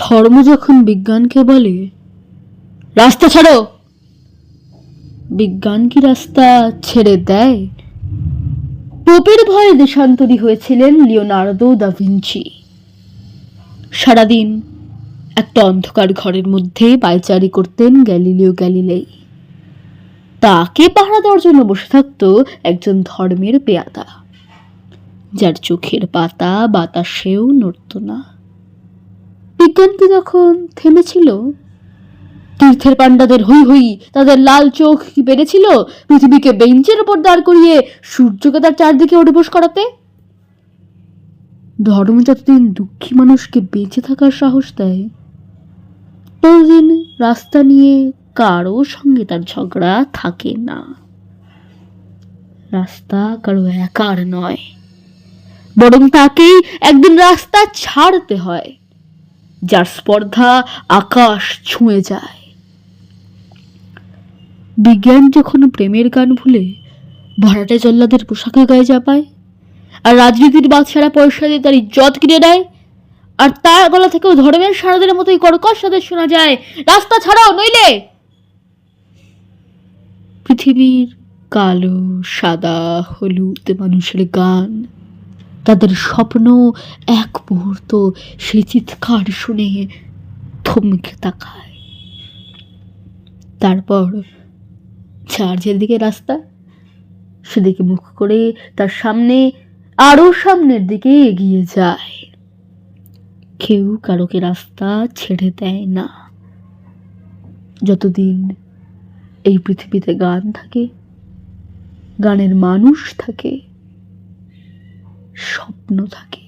ধর্ম যখন বিজ্ঞানকে বলে রাস্তা ছাড়ো, বিজ্ঞান কি রাস্তা ছেড়ে দেয়? পোপের ভয়ে দেশান্তরী হয়েছিলেন লিওনার্দো দা ভিঞ্চি। সারাদিন একটা অন্ধকার ঘরের মধ্যে পায়চারি করতেন গ্যালিলিও গ্যালিলেই। তাকে পাহারা দেওয়ার জন্য বসে থাকত একজন ধর্মের পেয়াদা, যার চোখের পাতা বাতাসেও নড়ত না। বিজ্ঞান কি তখন থেমেছিল? তীর্থের পাণ্ডাদের হই হই, তাদের লাল চোখ কি পেরেছিল পৃথিবীকে বেঞ্চের ওপর দাঁড় করিয়ে সূর্যকে তার চারদিকে ওঠবোস করাতে? ধর্ম যতদিন দুঃখী মানুষকে বেঁচে থাকার সাহস দেয়, ততদিন রাস্তা নিয়ে কারো সঙ্গে তার ঝগড়া থাকে না। রাস্তা কারো একার নয়, বরং তাকেই একদিন রাস্তা ছাড়তে হয়, যার স্পর্ধা আকাশ ছুঁয়ে যায়। বিজ্ঞান যখন প্রেমের গান ভুলে ভরাটে জল্লাদের পোশাকে গায়ে চাপায়, আর রাজনীতির বাদশারা পয়সা দিয়ে তার ইজ্জত কিনে নেয়, আর তার গলা থেকেও ধর্মের সারাদের মতোই কর্কশ সাথে শোনা যায় রাস্তা ছাড়াও নইলে। পৃথিবীর কালো সাদা হলুদ মানুষের গান, তাদের স্বপ্ন এক মুহূর্ত সেই চিৎকার শুনে থমকে তাকায়। তারপর যার যেদিকে রাস্তা, সেদিকে মুখ করে তার সামনে আরো সামনের দিকে এগিয়ে যায়। কেউ কারোকে রাস্তা ছেড়ে দেয় না। যতদিন এই পৃথিবীতে গান থাকে, গানের মানুষ থাকে, স্বপ্ন থাকে।